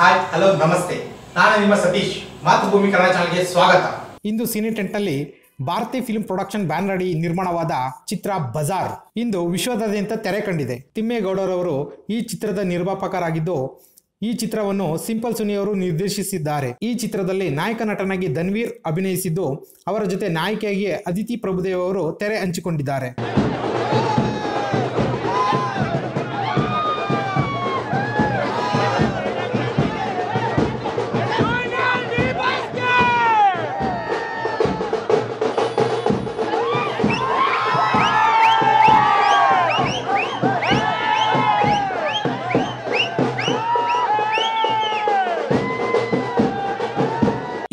Hi hello ನಮಸ್ತೆ, ನಾನು ನಿಮ್ಮ ಸತೀಶ್. ಮಾತೃಭೂಮಿ ಕನ್ನಡ ಚಾನಲ್ಗೆ ಸ್ವಾಗತ. ಇಂದು ಸಿನಿಟೆಂಟ್ನಲ್ಲಿ ಭಾರತೀಯ ಫಿಲ್ಮ್ ಪ್ರೊಡಕ್ಷನ್ ಬ್ಯಾನರ್ ಅಡಿ ನಿರ್ಮಾಣವಾದ ಚಿತ್ರ ಬಜಾರ್ ಇಂದು ವಿಶ್ವದಾದ್ಯಂತ ತೆರೆ ಕಂಡಿದೆ. ತಿಮ್ಮೇಗೌಡರವರು ಈ ಚಿತ್ರದ ನಿರ್ಮಾಪಕರಾಗಿದ್ದು, ಈ ಚಿತ್ರವನ್ನು ಸಿಂಪಲ್ ಸುನಿಯವರು ನಿರ್ದೇಶಿಸಿದ್ದಾರೆ. ಈ ಚಿತ್ರದಲ್ಲಿ ನಾಯಕ ನಟನಾಗಿ ಧನ್ವೀರ್ ಅಭಿನಯಿಸಿದ್ದು, ಅವರ ಜೊತೆ ನಾಯಕಿಯಾಗಿ ಅದಿತಿ ಪ್ರಭುದೇವ್ ಅವರು ತೆರೆ ಹಂಚಿಕೊಂಡಿದ್ದಾರೆ.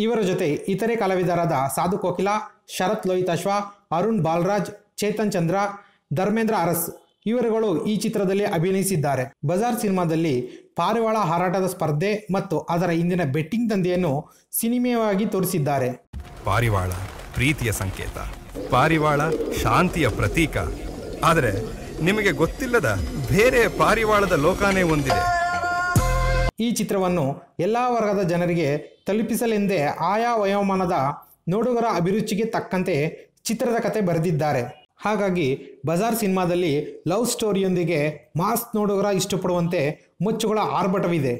ಇವರ ಜೊತೆ ಇತರೆ ಕಲಾವಿದರಾದ ಸಾಧು ಕೋಕಿಲಾ, ಶರತ್ ಲೋಹಿತಾಶ್ವ, ಅರುಣ್ ಬಾಲರಾಜ್, ಚೇತನ್ ಚಂದ್ರ, ಧರ್ಮೇಂದ್ರ ಅರಸ್ ಇವರುಗಳು ಈ ಚಿತ್ರದಲ್ಲಿ ಅಭಿನಯಿಸಿದ್ದಾರೆ. ಬಜಾರ್ ಸಿನಿಮಾದಲ್ಲಿ ಪಾರಿವಾಳ ಹಾರಾಟದ ಸ್ಪರ್ಧೆ ಮತ್ತು ಅದರ ಹಿಂದಿನ ಬೆಟ್ಟಿಂಗ್ ದಂಧೆಯನ್ನು ಸಿನಿಮೀಯವಾಗಿ ತೋರಿಸಿದ್ದಾರೆ. ಪಾರಿವಾಳ ಪ್ರೀತಿಯ ಸಂಕೇತ, ಪಾರಿವಾಳ ಶಾಂತಿಯ ಪ್ರತೀಕ. ಆದರೆ ನಿಮಗೆ ಗೊತ್ತಿಲ್ಲದ ಬೇರೆ ಪಾರಿವಾಳದ ಲೋಕನೇ ಒಂದಿದೆ. ಈ ಚಿತ್ರವನ್ನು ಎಲ್ಲ ವರ್ಗದ ಜನರಿಗೆ ತಲುಪಿಸಲೆಂದೇ ಆಯಾ ವಯೋಮಾನದ ನೋಡುಗರ ಅಭಿರುಚಿಗೆ ತಕ್ಕಂತೆ ಚಿತ್ರದ ಕತೆ ಬರೆದಿದ್ದಾರೆ. ಹಾಗಾಗಿ ಬಜಾರ್ ಸಿನಿಮಾದಲ್ಲಿ ಲವ್ ಸ್ಟೋರಿಯೊಂದಿಗೆ ಮಾಸ್ ನೋಡುಗರ ಇಷ್ಟಪಡುವಂತೆ ಮುಚ್ಚುಗಳ ಆರ್ಭಟವಿದೆ.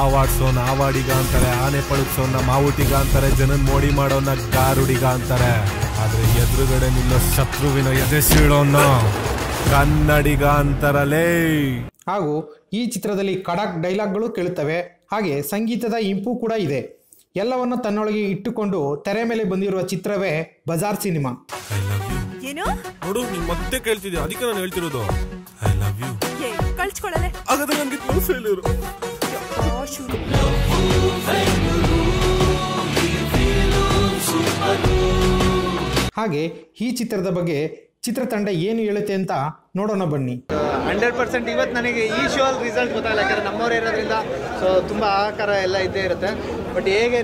ಆವಾಡ್ಸೋನ ಆವಾಡಿಗ ಅಂತಾರೆ, ಆನೆ ಪಳಗ್ಸೋನ ಮಾವುಟಿಗ ಅಂತಾರೆ, ಜನನ್ ಮೋಡಿ ಮಾಡೋನ ಗಾರುಡಿಗ ಅಂತಾರೆ. ಆದ್ರೆ ಎದುರುಗಡೆ ನಿಲ್ಲೋ ಶತ್ರುವಿನ ಎದೆ ಸೀಳೋನ ಕನ್ನಡಿಗ ಅಂತಾರಲೇ. ಹಾಗೂ ಈ ಚಿತ್ರದಲ್ಲಿ ಖಡಕ್ ಡೈಲಾಗ್ಗಳು ಕೇಳುತ್ತವೆ. ಹಾಗೆ ಸಂಗೀತದ ಇಂಪು ಕೂಡ ಇದೆ. ಎಲ್ಲವನ್ನು ತನ್ನೊಳಗೆ ಇಟ್ಟುಕೊಂಡು ತೆರೆ ಮೇಲೆ ಬಂದಿರುವ ಚಿತ್ರವೇ ಬಜಾರ್ ಸಿನಿಮಾ. ನೋಡು, ನೀನ್ ಮತ್ತೆ ಕೇಳ್ತಿದ್ಯಾ, ಅದಕ್ಕೆ ನಾನು ಹೇಳ್ತಿರೋದು ಐ ಲವ್ ಯು. ಕಳ್ಸ್ಕೊಳ್ಳಲೆ ಹಾಗಾದ್ರೆ ನನಗೆ ಕ್ಲೋಸ್ ಫೇಲ್ಯೂರ್. ಹಾಗೆ ಈ ಚಿತ್ರದ ಬಗ್ಗೆ ಚಿತ್ರತಂಡ ಏನು ಹೇಳುತ್ತೆ ಅಂತ ನೋಡೋಣ ಬನ್ನಿ. 100% ಇವತ್ತು ನನಗೆ ಈ ಶೋ ಅಲ್ಲಿ ರಿಸಲ್ಟ್ ಗೊತ್ತಾಗಲ್ಲ, ಯಾಕಂದರೆ ನಮ್ಮವರೇ ಇರೋದ್ರಿಂದ ಸೊ ತುಂಬ ಆಕಾರ ಎಲ್ಲ ಇದ್ದೇ ಇರುತ್ತೆ. ಬಟ್ ಹೇಗೆ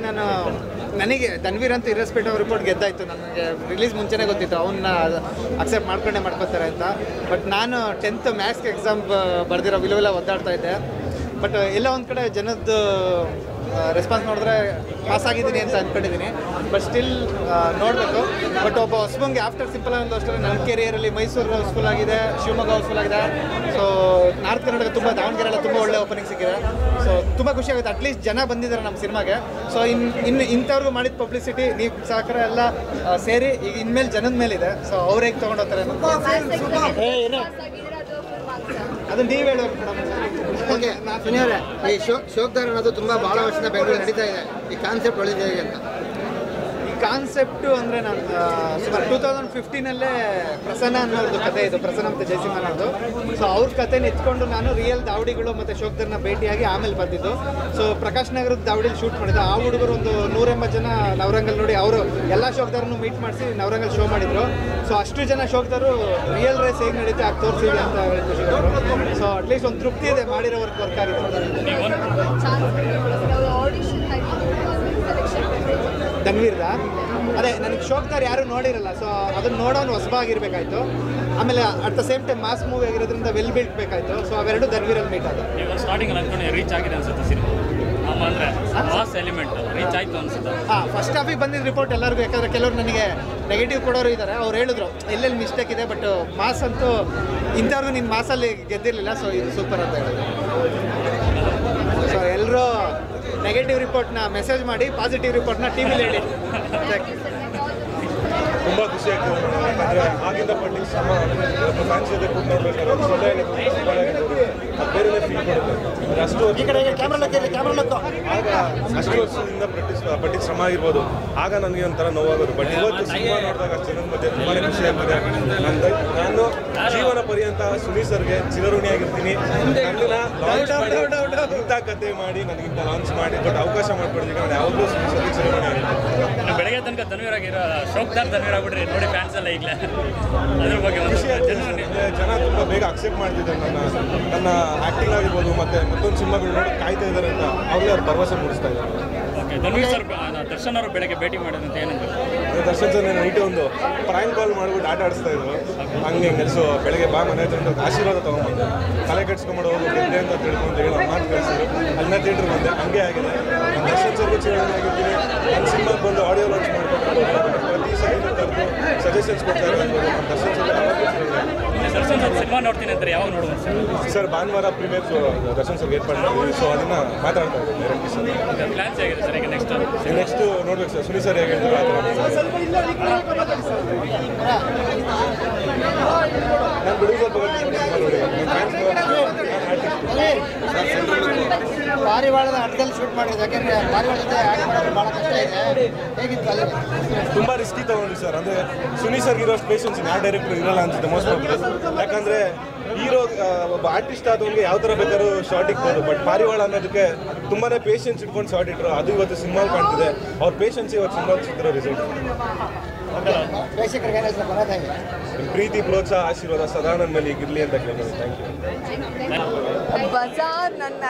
ನನಗೆ ಧನ್ವೀರ್ ಅಂತ ಇರಸ್ಪೇಟ್ ಅವ್ರ ರಿಪೋರ್ಟ್ ಗೆದ್ದಾಯಿತು. ನನಗೆ ರಿಲೀಸ್ ಮುಂಚೆನೇ ಗೊತ್ತಿತ್ತು ಅವನ್ನ ಅಕ್ಸೆಪ್ಟ್ ಮಾಡ್ಕೋತಾರೆ ಅಂತ. ಬಟ್ ನಾನು 10th ಮ್ಯಾಥ್ಸ್ಗೆ ಎಕ್ಸಾಮ್ ಬರೆದಿರೋ ವಿಲುವೆಲ್ಲ ಒದ್ದಾಡ್ತಾ ಇದ್ದೆ. ಬಟ್ ಎಲ್ಲ ಒಂದು ಕಡೆ ಜನದ್ದು ರೆಸ್ಪಾನ್ಸ್ ನೋಡಿದ್ರೆ ಪಾಸ್ ಆಗಿದ್ದೀನಿ ಅಂತ ಅಂದ್ಕೊಂಡಿದ್ದೀನಿ. ಬಟ್ ಸ್ಟಿಲ್ ನೋಡಬೇಕು. ಬಟ್ ಒಬ್ಬ ಹೊಸಬಂಗೆ ಆಫ್ಟರ್ ಸಿಂಪಲ್ ಅನ್ನೋದು ಅಷ್ಟೇ ನನ್ನ ಕೆರಿಯರಲ್ಲಿ ಮೈಸೂರು ಹೌಸ್ಫುಲ್ ಆಗಿದೆ, ಶಿವಮೊಗ್ಗ ಹೌಸ್ಫುಲ್ ಆಗಿದೆ. ಸೊ ನಾರ್ತ್ ಕರ್ನಾಟಕ ತುಂಬ, ದಾವಣಗೆರೆ ಎಲ್ಲ ತುಂಬ ಒಳ್ಳೆ ಓಪನಿಂಗ್ ಸಿಕ್ಕಿದೆ. ಸೊ ತುಂಬ ಖುಷಿ ಆಗುತ್ತೆ. ಅಟ್ಲೀಸ್ಟ್ ಜನ ಬಂದಿದ್ದಾರೆ ನಮ್ಮ ಸಿನಿಮಾಗೆ. ಸೊ ಇನ್ನು ಇಂಥವ್ರಿಗೂ ಮಾಡಿದ ಪಬ್ಲಿಸಿಟಿ ನೀವು ಸಹಕಾರ ಎಲ್ಲ ಸೇರಿ ಈಗ ಇನ್ಮೇಲೆ ಜನದ ಮೇಲಿದೆ. ಸೊ ಅವ್ರು ಹೇಗೆ ತೊಗೊಂಡೋಗ್ತಾರೆ ಅದನ್ನು ನೀವು ಹೇಳೋದು ಮೇಡಮ್. ಓಕೆ, ಸುನಿಯವರೇ, ಈ ಶೋಕ್ದಾರ್ ಅನ್ನೋದು ತುಂಬ ಭಾಳ ವರ್ಷದ ಬೆಂಗಳೂರು ನಡೀತಾ ಇದೆ. ಈ ಕಾನ್ಸೆಪ್ಟ್ ಒಳ್ಳೆದಿದೆ ಅಂತ. ಈ ಕಾನ್ಸೆಪ್ಟು ಅಂದರೆ ನಾನು ಸುಮಾರು 2015 ಪ್ರಸನ್ನ ಅನ್ನೋದು ಕತೆ ಇದು, ಪ್ರಸನ್ನ ಮತ್ತು ಜಯಸಿಂಹ ಅನ್ನೋದು. ಸೊ ಅವ್ರ ಕತೆನ ಎತ್ಕೊಂಡು ನಾನು ರಿಯಲ್ ದಾವಡಿಗಳು ಮತ್ತು ಶೋಕ್ದಾರ್ನ ಭೇಟಿಯಾಗಿ ಆಮೇಲೆ ಬಂದಿದ್ದು. ಸೊ ಪ್ರಕಾಶ್ ನಗರದ ದಾವಡಿಲಿ ಶೂಟ್ ಮಾಡಿದ್ದು. ಆ ಹುಡುಗರು ಒಂದು 180 ಜನ ನವರಂಗಲ್ ನೋಡಿ ಅವರು ಎಲ್ಲ ಶೋಕ್ದಾರನ್ನು ಮೀಟ್ ಮಾಡಿಸಿ ನವರಂಗಲ್ ಶೋ ಮಾಡಿದರು. ಸೊ ಅಷ್ಟು ಜನ ಶೋಕ್ದಾರು ರಿಯಲ್ ರೇಸ್ ಹೇಗೆ ನಡೀತೆ ಆಗಿ ತೋರಿಸಿದೆ ಅಂತ ಖುಷಿ. ಸೊ ಅಟ್ಲೀಸ್ಟ್ ಒಂದು ತೃಪ್ತಿ ಇದೆ, ಮಾಡಿರೋ ವರ್ಕ್ ಆಗಿದೆ. ಧನ್ವೀರ್ದ ಅದೇ ನನಗೆ ಶೋಕ್ದಾರ್ ಯಾರು ನೋಡಿರಲ್ಲ. ಸೊ ಅದನ್ನು ನೋಡೋನು ಹೊಸಬಾಗಿರ್ಬೇಕಾಯ್ತು. ಆಮೇಲೆ at the same time mass movie ಆಗಿರೋದ್ರಿಂದ ವೆಲ್ ಬಿಲ್ಟ್ ಬೇಕಾಯಿತು. ಸೊ ಅವೆರಡು ಧನ್ವೀರಲ್ಲಿ ಮೀಟ್ ಆದ. ಸ್ಟಾರ್ಟಿಂಗ್ ಅನ್ಕೊಂಡು ರೀಚ್ ಆಗಿದೆ ಅನ್ಸುತ್ತೆ ಸಿನಿಮಾ. ಅಂದರೆ ಮಾಸ್ ಎಲಿಮೆಂಟ್ ರೀಚ್ ಆಯಿತು ಅನ್ಸುತ್ತೆ. ಫಸ್ಟ್ ಹಾಫಿಗೆ ಬಂದಿದ್ದ ರಿಪೋರ್ಟ್ ಎಲ್ಲರಿಗೂ, ಯಾಕಂದರೆ ಕೆಲವರು ನನಗೆ ನೆಗೆಟಿವ್ ಕೊಡೋರು ಇದ್ದಾರೆ. ಅವ್ರು ಹೇಳಿದ್ರು ಎಲ್ಲೆಲ್ಲಿ ಮಿಸ್ಟೇಕ್ ಇದೆ, ಬಟ್ ಮಾಸ್ ಅಂತೂ ಇಂಥವ್ರಿಗೂ ನಿನ್ನ ಮಾಸಲ್ಲಿ ಗೆದ್ದಿರಲಿಲ್ಲ. ಸೊ ಇದು ಸೂಪರ್ ಅಂತ ಹೇಳಿದ್ರು. ಸೊ ಎಲ್ಲರೂ ನೆಗೆಟಿವ್ ರಿಪೋರ್ಟ್ನ ಮೆಸೇಜ್ ಮಾಡಿ, ಪಾಸಿಟಿವ್ ರಿಪೋರ್ಟ್ನ ಟಿ ವಿಲಿ ಹೇಳಿ. ತುಂಬ ಖುಷಿ ಆಗ್ತದೆ. ಯಾಕಂದರೆ ಆಗಿಂದ ಪಟ್ಟಿಗೆ ಶ್ರಮ ಫ್ಯಾನ್ಸ್ ಜೊತೆ ಕೂಡ ನೋಡ್ಬೇಕಾದ್ರೆ ಸೊಳ್ಳೆ ಬೇರೆ ಫೀಲ್ ಕೊಡುತ್ತೆ. ಅಷ್ಟು ಆಗ ಅಷ್ಟು ವರ್ಷದಿಂದ ಪಟ್ಟಿಗೆ ಶ್ರಮ ಆಗಿರ್ಬೋದು. ಆಗ ನನಗೆ ಒಂಥರ ನೋವಾಗೋದು. ಬಟ್ ಇವತ್ತು ಸಿನಿಮಾ ನೋಡಿದಾಗ ಅಷ್ಟು ಜನದ ಮಧ್ಯೆ ತುಂಬಾ ಖುಷಿ ಆಗ್ತದೆ. ನಾನು ಜೀವನ ಪರ್ಯಂತ ಸುನಿ ಸರ್ಗೆ ಚಿರಋಣಿಯಾಗಿರ್ತೀನಿ. ನನ್ನನ್ನು ಇಂಥ ಕತೆ ಮಾಡಿ ನನಗಿಂತ ಲಾಂಚ್ ಮಾಡಿ ಕೊಟ್ಟು ಅವಕಾಶ ಮಾಡಿಕೊಡೋದಕ್ಕೆ ನಾನು ಯಾವಾಗಲೂ ಸುನಿ ಸರ್ಗೆ ಚಿರಋಣಿಯಾಗಿರ್ತೀನಿ. ಬೆಳಗ್ಗೆ ತನಕ ಧನ್ವೀರ್ ಆಗಿರೋ ಶೋಕ್ದಾರ್ ಧನ್ವೀರ್ ಆಗ್ಬಿಟ್ರಿ ನೋಡಿ ಫ್ಯಾನ್ಸ್ ಎಲ್ಲ ಈಗಲೇ. ಅದ್ರ ಬಗ್ಗೆ ಜನ ತುಂಬ ಬೇಗ ಅಕ್ಸೆಪ್ಟ್ ಮಾಡ್ತಿದ್ದಾರೆ ನನ್ನ ಆ್ಯಕ್ಟಿಂಗ್ ಆಗಿರ್ಬೋದು. ಮತ್ತು ಮತ್ತೊಂದು ಸಿನಿಮಾಗಳು ನೋಡಿ ಕಾಯ್ತಾ ಇದ್ದಾರೆ ಅಂತ ಅವ್ರಿಗೆ ಅವ್ರು ಭರವಸೆ ಮೂಡಿಸ್ತಾ ಇದ್ದಾರೆ. ಓಕೆ ಧನ್ವೀರ್ ಸರ್ ದರ್ಶನ್ ಅವರು ಬೆಳಗ್ಗೆ ಭೇಟಿ ಮಾಡಿದಂತೆ ಏನಂತ ದರ್ಶನ್ ಸರ್ ನೈಟ್ ಒಂದು ಪ್ರಾಂಕ್ ಕಾಲ್ ಮಾಡ್ಬಿಟ್ಟು ಆಟ ಆಡಿಸ್ತಾ ಇದ್ರು ಹಂಗೆ ಹಿಂಗೆ ಸೊ ಬೆಳಗ್ಗೆ ಬಾ ಮನೆ ಹತ್ರ ಒಂದು ಆಶೀರ್ವಾದ ತೊಗೊಂಬಂದೆ ತಲೆ ಕಟ್ಸ್ಕೊಂಡ್ಬಿಟ್ಟು ಹೋಗಿ ಗೆದ್ದೆ ಅಂತ ತಿಳ್ಕೊಂಡು ಹೇಳೋ ಮಾತು ಕಳಿಸಿದ್ರು ಅಲ್ಲಿನ ಥಿಯೇಟ್ರ್ ಬಂದೆ ಹಂಗೆ ಆಗಿದೆ ನಾನು ದರ್ಶನ್ ಸರ್ಗೆ ಚಿರಂಜೀವಿ ಆಗಿರ್ತೀನಿ ನನ್ನ ಸಿನಿಮಾಗೆ ಬಂದು ಆಡಿಯೋ ಲಾಂಚ್ ಮಾಡ್ಕೊಂಡು ಪ್ರತಿ ಸರಿ ಕರೆದು ಸಜೆಷನ್ಸ್ ಕೊಡ್ತಾ ಇರ್ಬೋದು ನಾನು Darshan sir Darshan sir cinema ನೋಡ್ತೀನಿ ಅಂತಾರೆ ಯಾವಾಗ ನೋಡ್ಬೋದು ಸರ್ ಭಾನುವಾರ ಪ್ರೀಮಿಯರ್ ದರ್ಶನ್ ಸರ್ಗೆ ಏರ್ಪಾಡು ಮಾಡಿದ್ವಿ ಸೊ ಅದನ್ನು ಮಾತಾಡ್ತಾ ಇದ್ದೀವಿ ಡೈರೆಕ್ಟ್ಲಿ ಸರ್ ಪ್ಲಾನ್ಸ್ ಹೇಗಿದೆ ಸರ್ ಈಗ ನೆಕ್ಸ್ಟ್ ನೋಡ್ಬೇಕು ಸರ್ ಸುನಿ ಸರ್ ಹೇಗೆ ಹೇಳ್ತಾರೆ ಆ ಥರ ನಾನು ಬಿಡುಗು ಪಾರಿವಾಳದ ಅರ್ಥದಲ್ಲಿ ಶೂಟ್ ಮಾಡಿದ್ದು ಯಾಕೆಂದರೆ ಪಾರಿವಾಳ ಜೊತೆ ಆ್ಯಕ್ಟ್ ಮಾಡೋದು ಭಾಳ ಕಷ್ಟ ಇದೆ ಹೇಗಿತ್ತು ಅಲ್ಲಿ ತುಂಬ ರಿಸ್ಕಿ ತೊಗೊಂಡ್ವಿ ಸರ್ ಅಂದರೆ ಸುನಿ ಸರ್ಗೆ ಇರೋಷ್ಟು ಪೇಷನ್ಸ್ ಯಾವ ಡೈರೆಕ್ಟರ್ ಇರಲ್ಲ ಅನ್ಸುತ್ತೆ ಮೋಸ್ಟ್ ಆಫ್ ಯಾಕಂದರೆ ಹೀರೋ ಒಬ್ಬ ಆರ್ಟಿಸ್ಟ್ ಆದವನಿಗೆ ಯಾವ ಥರ ಬೇಕಾದ್ರೂ ಶಾರ್ಟ್ ಇಕ್ಬೋದು ಬಟ್ ಪಾರಿವಾಳ ಅನ್ನೋದಕ್ಕೆ ತುಂಬಾ ಪೇಷನ್ಸ್ ಇಟ್ಕೊಂಡು ಶಾರ್ಟ್ ಇಟ್ಟರು ಅದು ಇವತ್ತು ಸಿನಿಮಾ ಕಾಣ್ತಿದೆ ಅವ್ರ ಪೇಷನ್ಸ್ ಇವತ್ತು ಸಿನಿಮಾ ಸಿಗ್ತಿರೋ ರಿಸಲ್ಟ್ ಪ್ರೇಕ್ಷಕರಿಗೆ ಏನಾಯ್ತು ಬರೋದಾಗಿ ನಿಮ್ಮ ಪ್ರೀತಿ ಪ್ರೋತ್ಸಾಹ ಆಶೀರ್ವಾದ ಸದಾ ನನ್ನ ಮೇಲೆ ಈಗಿರಲಿ ಅಂತ ಕೇಳ್ಬೋದು ಥ್ಯಾಂಕ್ ಯು ಬಜಾರ್ ನನ್ನ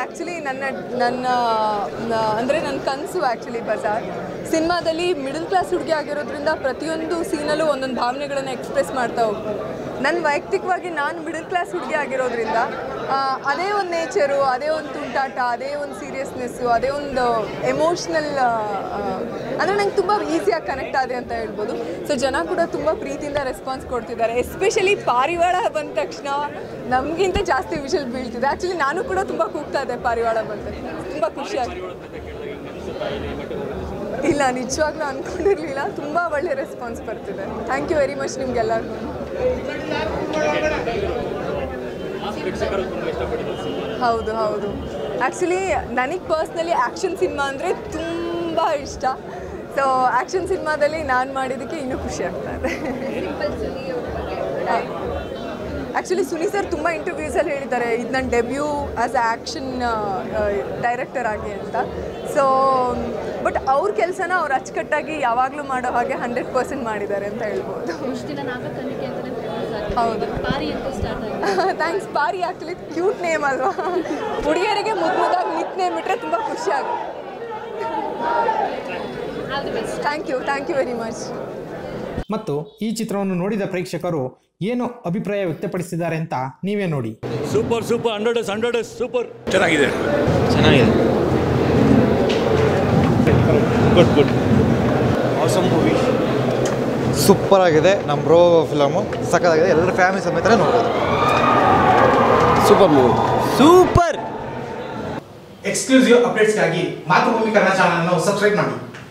ಅಂದರೆ ನನ್ನ ಕನಸು ಆ್ಯಕ್ಚುಲಿ ಬಜಾರ್ ಸಿನಿಮಾದಲ್ಲಿ ಮಿಡಲ್ ಕ್ಲಾಸ್ ಹುಡುಗಿ ಆಗಿರೋದ್ರಿಂದ ಪ್ರತಿಯೊಂದು ಸೀನಲ್ಲೂ ಒಂದೊಂದು ಭಾವನೆಗಳನ್ನು ಎಕ್ಸ್ಪ್ರೆಸ್ ಮಾಡ್ತಾ ಹೋಗ್ತೀನಿ ನನ್ನ ವೈಯಕ್ತಿಕವಾಗಿ ನಾನು ಮಿಡಲ್ ಕ್ಲಾಸ್ ಹುಡುಗಿ ಆಗಿರೋದ್ರಿಂದ ಅದೇ ಒಂದು ನೇಚರು ಅದೇ ಒಂದು ತುಂಟಾಟ ಅದೇ ಒಂದು ಸೀರಿಯಸ್ನೆಸ್ಸು ಅದೇ ಒಂದು ಎಮೋಷ್ನಲ್ ಅಂದರೆ ನಂಗೆ ತುಂಬ ಈಸಿಯಾಗಿ ಕನೆಕ್ಟ್ ಆದೆ ಅಂತ ಹೇಳ್ಬೋದು ಸೊ ಜನ ಕೂಡ ತುಂಬ ಪ್ರೀತಿಯಿಂದ ರೆಸ್ಪಾನ್ಸ್ ಕೊಡ್ತಿದ್ದಾರೆ ಎಸ್ಪೆಷಲಿ ಪಾರಿವಾಳ ಬಂದ ತಕ್ಷಣ ನಮಗಿಂತ ಜಾಸ್ತಿ ವಿಷಲ್ ಬೀಳ್ತಿದೆ ಆ್ಯಕ್ಚುಲಿ ನಾನು ಕೂಡ ತುಂಬ ಕೂಗ್ತಾ ಇದ್ದೆ ಪಾರಿವಾಳ ಬಂದ ತಕ್ಷಣ ತುಂಬ ಖುಷಿಯಾಗಿ ಇಲ್ಲ ನಿಜವಾಗ್ಲೂ ಅಂದ್ಕೊಂಡಿರಲಿಲ್ಲ ತುಂಬ ಒಳ್ಳೆ ರೆಸ್ಪಾನ್ಸ್ ಬರ್ತಿದೆ ಥ್ಯಾಂಕ್ ಯು ವೆರಿ ಮಚ್ ನಿಮಗೆಲ್ಲರಿಗೂ ಹೌದು ಹೌದು ಆ್ಯಕ್ಚುಲಿ ನನಗೆ ಪರ್ಸ್ನಲಿ ಆ್ಯಕ್ಷನ್ ಸಿನಿಮಾ ಅಂದರೆ ತುಂಬ ಇಷ್ಟ ಸೊ ಆ್ಯಕ್ಷನ್ ಸಿನಿಮಾದಲ್ಲಿ ನಾನು ಮಾಡಿದ್ದಕ್ಕೆ ಇನ್ನೂ ಖುಷಿ ಆಗ್ತಾ ಇದೆ ಆ್ಯಕ್ಚುಲಿ ಸುನಿ ಸರ್ ತುಂಬ ಇಂಟರ್ವ್ಯೂಸಲ್ಲಿ ಹೇಳಿದ್ದಾರೆ ಇದು ನನ್ನ ಡೆಬ್ಯೂ ಆ್ಯಸ್ ಆ್ಯಕ್ಷನ್ ಡೈರೆಕ್ಟರ್ ಆಗಿ ಅಂತ ಸೊ ಬಟ್ ಅವ್ರ ಕೆಲಸನ ಅವ್ರು ಅಚ್ಚುಕಟ್ಟಾಗಿ ಯಾವಾಗಲೂ ಮಾಡೋ ಹಾಗೆ 100% ಮಾಡಿದ್ದಾರೆ ಅಂತ ಹೇಳ್ಬೋದು ಹೌದು ಥ್ಯಾಂಕ್ಸ್ ಪಾರಿ ಆ್ಯಕ್ಚುಲಿ ಕ್ಯೂಟ್ ನೇಮ್ ಅಲ್ವಾ ಹುಡುಗಿಯರಿಗೆ ಮುದ್ದಾಗಿ ನಿಕ್ ನೇಮ್ ಇಟ್ಟರೆ ತುಂಬ ಖುಷಿಯಾಗುತ್ತೆ ಥ್ಯಾಂಕ್ ಯು ವೆರಿ ಮಚ್ ಮತ್ತು ಈ ಚಿತ್ರವನ್ನು ನೋಡಿದ ಪ್ರೇಕ್ಷಕರು ಏನು ಅಭಿಪ್ರಾಯ ವ್ಯಕ್ತಪಡಿಸಿದ್ದಾರೆ ಅಂತ ನೀವೇ ನೋಡಿ ಸೂಪರ್ 100 ಸೂಪರ್ ಚೆನ್ನಾಗಿದೆ ಗುಡ್ ಆಸಮ್ ಮೂವಿ ಸೂಪರ್ ಆಗಿದೆ ನಮ್ಮ ಬ್ರೋ ಫಿಲಮು ಸಕ್ಕತ್ತಾಗಿದೆ ಎಲ್ಲರ ಫ್ಯಾಮಿಲಿ ಸಮೇತ ನೋಡ್ಬೋದು ಸೂಪರ್ ಮೂವಿ ಎಕ್ಸ್ಕ್ಲೂಸಿವ್ ಅಪ್ಡೇಟ್ಸ್ಗಾಗಿ ಮಾತೃಭೂಮಿ ಕನ್ನಡ ಚಾನಲ್ ಅನ್ನು ಸಬ್ಸ್ಕ್ರೈಬ್ ಮಾಡಿ